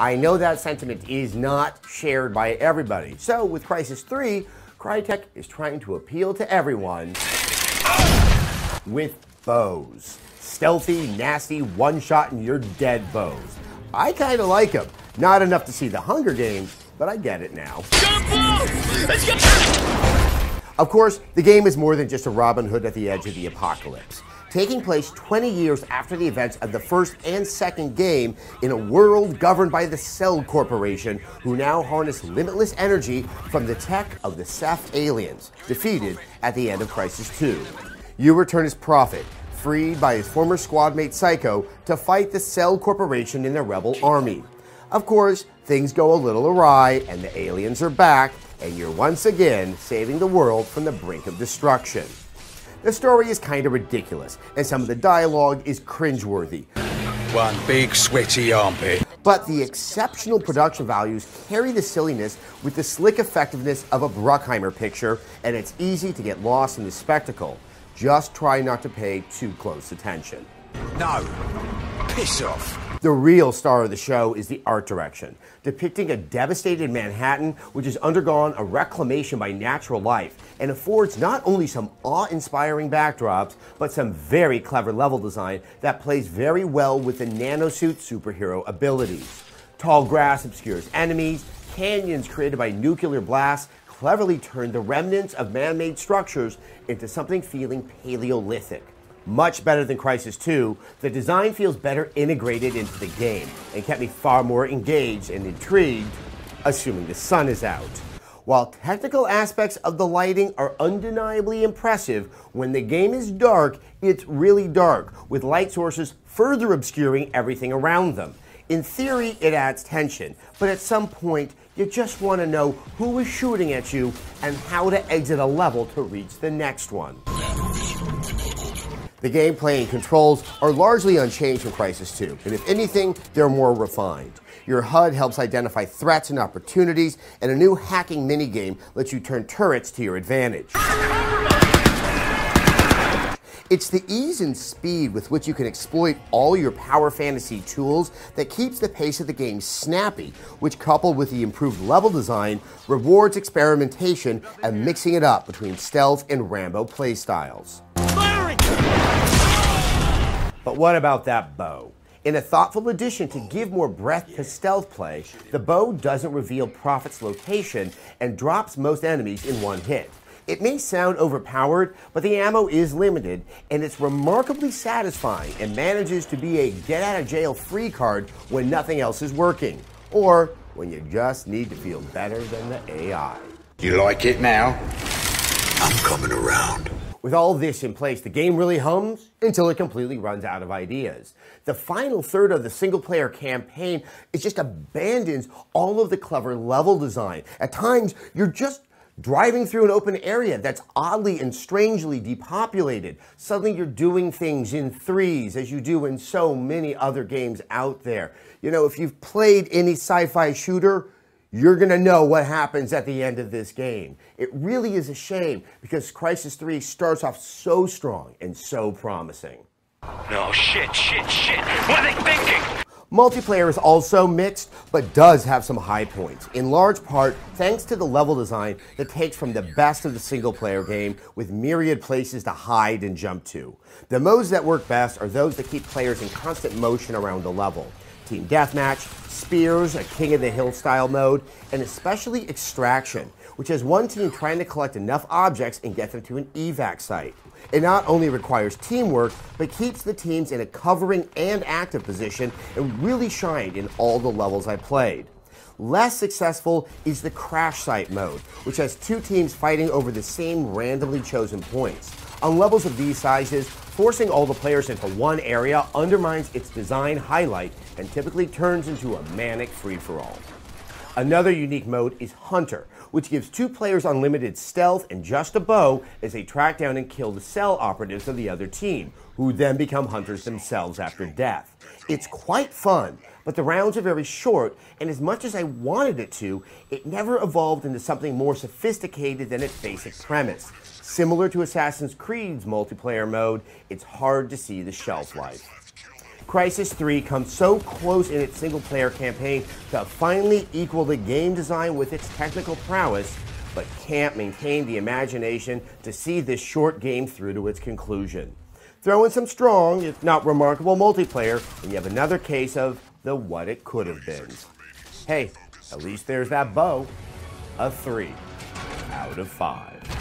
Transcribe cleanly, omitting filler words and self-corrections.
I know that sentiment is not shared by everybody. So with Crysis 3, Crytek is trying to appeal to everyone with bows. Stealthy, nasty, one-shot and you're dead bows. I kind of like them. Not enough to see the Hunger Games, but I get it now. Of course, the game is more than just a Robin Hood at the edge of the apocalypse. Taking place 20 years after the events of the first and second game in a world governed by the Cell Corporation, who now harness limitless energy from the tech of the Ceph aliens, defeated at the end of Crysis 2. You return as Prophet, freed by his former squadmate Psycho to fight the Cell Corporation in their rebel army. Of course, things go a little awry and the aliens are back, and you're once again saving the world from the brink of destruction. The story is kind of ridiculous, and some of the dialogue is cringeworthy. One big sweaty armpit. But the exceptional production values carry the silliness with the slick effectiveness of a Bruckheimer picture, and it's easy to get lost in the spectacle. Just try not to pay too close attention. No, piss off. The real star of the show is the art direction, depicting a devastated Manhattan which has undergone a reclamation by natural life and affords not only some awe-inspiring backdrops, but some very clever level design that plays very well with the nanosuit superhero abilities. Tall grass obscures enemies, canyons created by nuclear blasts cleverly turn the remnants of man-made structures into something feeling Paleolithic. Much better than Crysis 2, the design feels better integrated into the game and kept me far more engaged and intrigued, assuming the sun is out. While technical aspects of the lighting are undeniably impressive, when the game is dark, it's really dark, with light sources further obscuring everything around them. In theory, it adds tension, but at some point, you just want to know who is shooting at you and how to exit a level to reach the next one. The gameplay and controls are largely unchanged from Crysis 2, and if anything, they're more refined. Your HUD helps identify threats and opportunities, and a new hacking minigame lets you turn turrets to your advantage. It's the ease and speed with which you can exploit all your power fantasy tools that keeps the pace of the game snappy, which, coupled with the improved level design, rewards experimentation and mixing it up between stealth and Rambo playstyles. But what about that bow? In a thoughtful addition to give more breadth to stealth play, the bow doesn't reveal Prophet's location and drops most enemies in one hit. It may sound overpowered, but the ammo is limited, and it's remarkably satisfying and manages to be a get-out-of-jail-free card when nothing else is working, or when you just need to feel better than the AI. You like it now? I'm coming around. With all this in place, the game really hums until it completely runs out of ideas. The final third of the single-player campaign just abandons all of the clever level design. At times, you're just driving through an open area that's oddly and strangely depopulated. Suddenly you're doing things in threes as you do in so many other games out there. You know, if you've played any sci-fi shooter, you're going to know what happens at the end of this game. It really is a shame because Crysis 3 starts off so strong and so promising. No, shit. What are they thinking? Multiplayer is also mixed, but does have some high points, in large part thanks to the level design that takes from the best of the single-player game with myriad places to hide and jump to. The modes that work best are those that keep players in constant motion around the level. Team Deathmatch, Spears, a King of the Hill style mode, and especially Extraction, which has one team trying to collect enough objects and get them to an evac site. It not only requires teamwork, but keeps the teams in a covering and active position and really shined in all the levels I played. Less successful is the Crash Site mode, which has two teams fighting over the same randomly chosen points. On levels of these sizes, forcing all the players into one area undermines its design highlight and typically turns into a manic free-for-all. Another unique mode is Hunter, which gives two players unlimited stealth and just a bow as they track down and kill the cell operatives of the other team, who then become hunters themselves after death. It's quite fun, but the rounds are very short, and as much as I wanted it to, it never evolved into something more sophisticated than its basic premise. Similar to Assassin's Creed's multiplayer mode, it's hard to see the shelf life. Crysis 3 comes so close in its single-player campaign to finally equal the game design with its technical prowess, but can't maintain the imagination to see this short game through to its conclusion. Throw in some strong, if not remarkable, multiplayer, and you have another case of the what it could have been. Hey, at least there's that bow. A 3 out of 5.